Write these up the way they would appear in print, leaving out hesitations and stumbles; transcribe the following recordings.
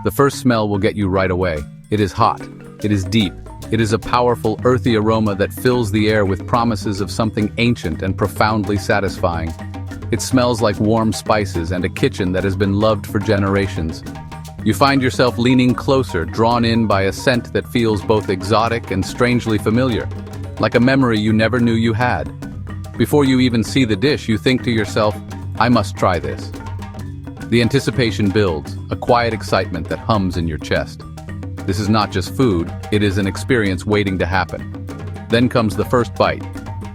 The first smell will get you right away. It is hot. It is deep. It is a powerful, earthy aroma that fills the air with promises of something ancient and profoundly satisfying. It smells like warm spices and a kitchen that has been loved for generations. You find yourself leaning closer, drawn in by a scent that feels both exotic and strangely familiar, like a memory you never knew you had. Before you even see the dish, you think to yourself, I must try this. The anticipation builds, a quiet excitement that hums in your chest. This is not just food, it is an experience waiting to happen. Then comes the first bite,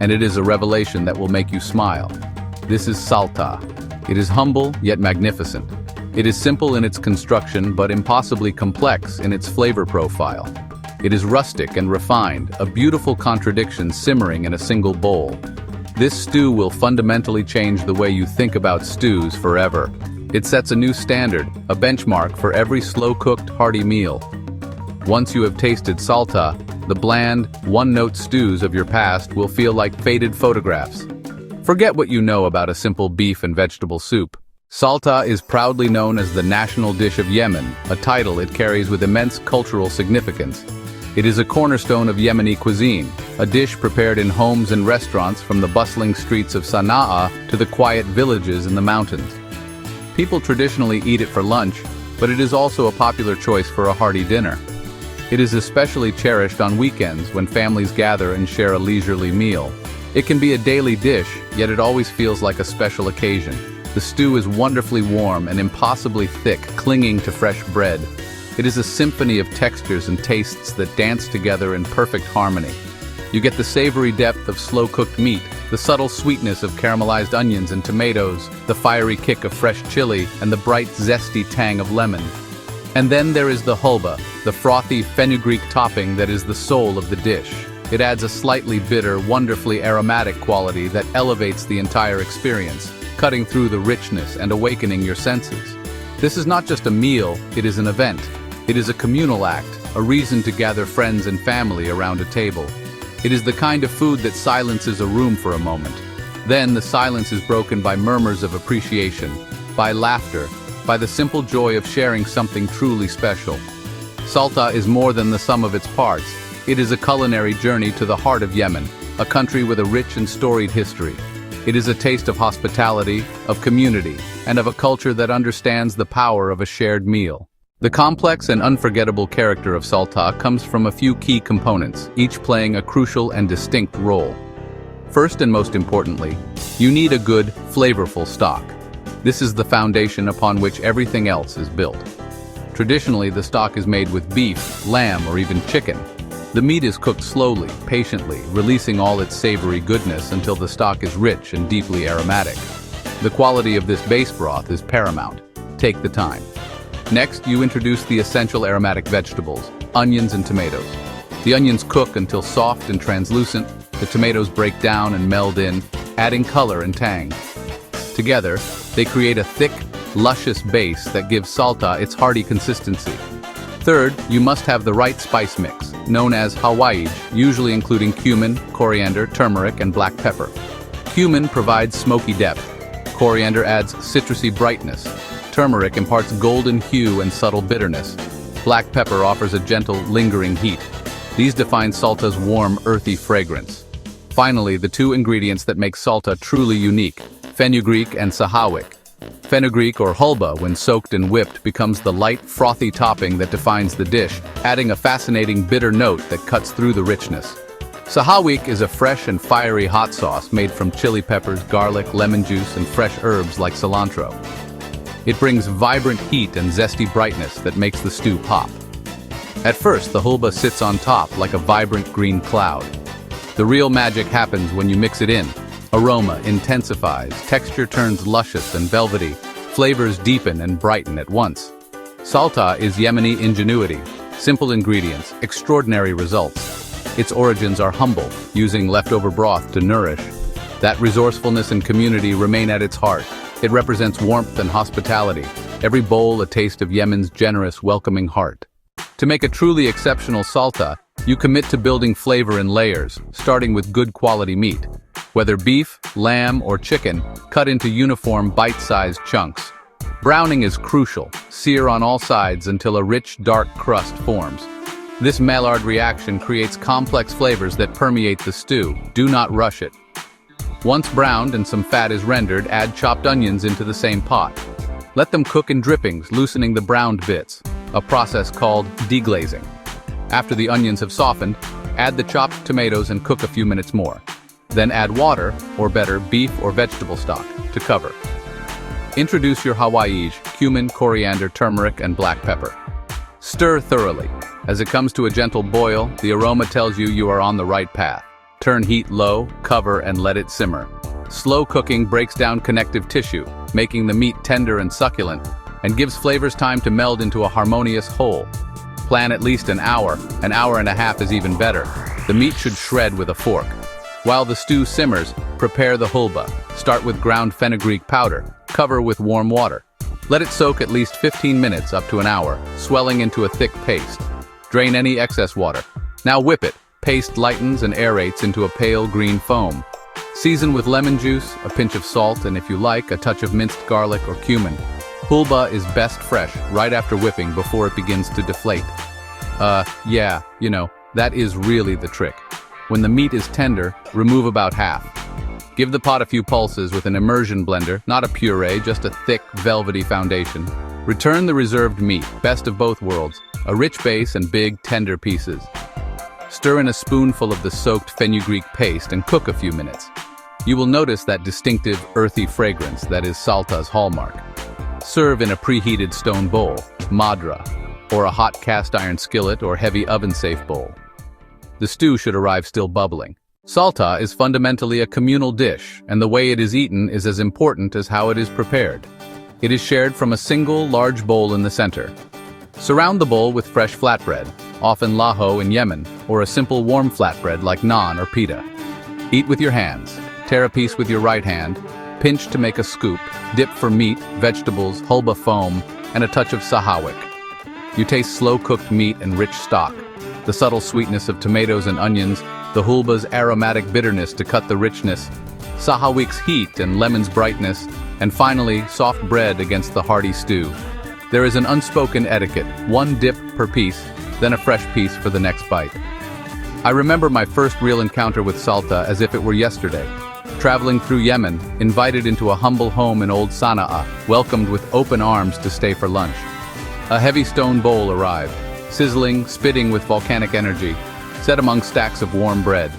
and it is a revelation that will make you smile. This is salta. It is humble, yet magnificent. It is simple in its construction, but impossibly complex in its flavor profile. It is rustic and refined, a beautiful contradiction simmering in a single bowl. This stew will fundamentally change the way you think about stews forever. It sets a new standard, a benchmark for every slow-cooked, hearty meal. Once you have tasted salta, the bland, one-note stews of your past will feel like faded photographs. Forget what you know about a simple beef and vegetable soup. Salta is proudly known as the national dish of Yemen, a title it carries with immense cultural significance. It is a cornerstone of Yemeni cuisine, a dish prepared in homes and restaurants from the bustling streets of Sana'a to the quiet villages in the mountains. People traditionally eat it for lunch, but it is also a popular choice for a hearty dinner. It is especially cherished on weekends when families gather and share a leisurely meal. It can be a daily dish, yet it always feels like a special occasion. The stew is wonderfully warm and impossibly thick, clinging to fresh bread. It is a symphony of textures and tastes that dance together in perfect harmony. You get the savory depth of slow-cooked meat, the subtle sweetness of caramelized onions and tomatoes, the fiery kick of fresh chili, and the bright, zesty tang of lemon. And then there is the hulba, the frothy fenugreek topping that is the soul of the dish. It adds a slightly bitter, wonderfully aromatic quality that elevates the entire experience, cutting through the richness and awakening your senses. This is not just a meal, it is an event. It is a communal act, a reason to gather friends and family around a table. It is the kind of food that silences a room for a moment. Then the silence is broken by murmurs of appreciation, by laughter, by the simple joy of sharing something truly special. Salta is more than the sum of its parts. It is a culinary journey to the heart of Yemen, a country with a rich and storied history. It is a taste of hospitality, of community, and of a culture that understands the power of a shared meal. The complex and unforgettable character of salta comes from a few key components, each playing a crucial and distinct role. First and most importantly, you need a good, flavorful stock. This is the foundation upon which everything else is built. Traditionally, the stock is made with beef, lamb, or even chicken. The meat is cooked slowly, patiently, releasing all its savory goodness until the stock is rich and deeply aromatic. The quality of this base broth is paramount. Take the time. Next, you introduce the essential aromatic vegetables, onions and tomatoes. The onions cook until soft and translucent. The tomatoes break down and meld in, adding color and tang. Together, they create a thick, luscious base that gives salta its hearty consistency. Third, you must have the right spice mix, known as hawaj, usually including cumin, coriander, turmeric, and black pepper. Cumin provides smoky depth. Coriander adds citrusy brightness. Turmeric imparts golden hue and subtle bitterness. Black pepper offers a gentle, lingering heat. These define salta's warm, earthy fragrance. Finally, the two ingredients that make salta truly unique: fenugreek and sahawick. Fenugreek or hulba, when soaked and whipped, becomes the light, frothy topping that defines the dish, adding a fascinating bitter note that cuts through the richness. Sahawick is a fresh and fiery hot sauce made from chili peppers, garlic, lemon juice, and fresh herbs like cilantro. It brings vibrant heat and zesty brightness that makes the stew pop. At first, the hulba sits on top like a vibrant green cloud. The real magic happens when you mix it in. Aroma intensifies, texture turns luscious and velvety, flavors deepen and brighten at once. Salta is Yemeni ingenuity, simple ingredients, extraordinary results. Its origins are humble, using leftover broth to nourish. That resourcefulness and community remain at its heart. It represents warmth and hospitality, every bowl a taste of Yemen's generous, welcoming heart. To make a truly exceptional salta, you commit to building flavor in layers, starting with good quality meat. Whether beef, lamb, or chicken, cut into uniform, bite-sized chunks. Browning is crucial. Sear on all sides until a rich, dark crust forms. This Maillard reaction creates complex flavors that permeate the stew. Do not rush it. Once browned and some fat is rendered, add chopped onions into the same pot. Let them cook in drippings, loosening the browned bits, a process called deglazing. After the onions have softened, add the chopped tomatoes and cook a few minutes more. Then add water, or better, beef or vegetable stock, to cover. Introduce your Hawaii, cumin, coriander, turmeric, and black pepper. Stir thoroughly. As it comes to a gentle boil, the aroma tells you are on the right path. Turn heat low, cover, and let it simmer. Slow cooking breaks down connective tissue, making the meat tender and succulent, and gives flavors time to meld into a harmonious whole. Plan at least an hour and a half is even better. The meat should shred with a fork. While the stew simmers, prepare the hulba. Start with ground fenugreek powder. Cover with warm water. Let it soak at least 15 minutes up to an hour, swelling into a thick paste. Drain any excess water. Now whip it. Paste lightens and aerates into a pale green foam. Season with lemon juice, a pinch of salt, and if you like, a touch of minced garlic or cumin. Hulba is best fresh, right after whipping before it begins to deflate. That is really the trick. When the meat is tender, remove about half. Give the pot a few pulses with an immersion blender, not a puree, just a thick, velvety foundation. Return the reserved meat, best of both worlds, a rich base and big, tender pieces. Stir in a spoonful of the soaked fenugreek paste and cook a few minutes. You will notice that distinctive, earthy fragrance that is Salta's hallmark. Serve in a preheated stone bowl, madra, or a hot cast iron skillet or heavy oven-safe bowl. The stew should arrive still bubbling. Salta is fundamentally a communal dish, and the way it is eaten is as important as how it is prepared. It is shared from a single, large bowl in the center. Surround the bowl with fresh flatbread, often laho in Yemen, or a simple warm flatbread like naan or pita. Eat with your hands. Tear a piece with your right hand, pinch to make a scoop, dip for meat, vegetables, hulba foam, and a touch of sahawik. You taste slow-cooked meat and rich stock, the subtle sweetness of tomatoes and onions, the hulba's aromatic bitterness to cut the richness, sahawik's heat and lemon's brightness, and finally, soft bread against the hearty stew. There is an unspoken etiquette, one dip per piece, then a fresh piece for the next bite. I remember my first real encounter with Salta as if it were yesterday. Traveling through Yemen, invited into a humble home in Old Sana'a, welcomed with open arms to stay for lunch. A heavy stone bowl arrived, sizzling, spitting with volcanic energy, set among stacks of warm bread.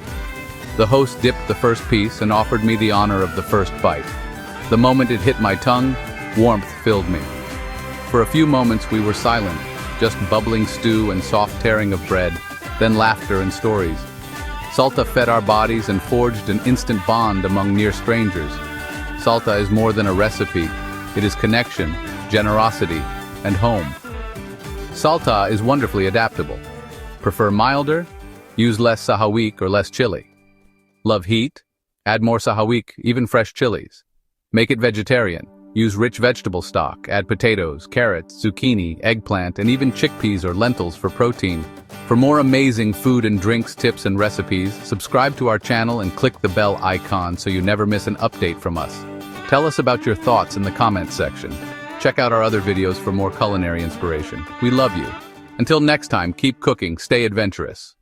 The host dipped the first piece and offered me the honor of the first bite. The moment it hit my tongue, warmth filled me. For a few moments we were silent, just bubbling stew and soft tearing of bread, then laughter and stories. Salta fed our bodies and forged an instant bond among near strangers. Salta is more than a recipe. It is connection, generosity, and home. Salta is wonderfully adaptable. Prefer milder? Use less sahawik or less chili. Love heat? Add more sahawik, even fresh chilies. Make it vegetarian. Use rich vegetable stock. Add potatoes, carrots, zucchini, eggplant, and even chickpeas or lentils for protein. For more amazing food and drinks tips and recipes, subscribe to our channel and click the bell icon so you never miss an update from us. Tell us about your thoughts in the comments section. Check out our other videos for more culinary inspiration. We love you. Until next time, keep cooking, stay adventurous.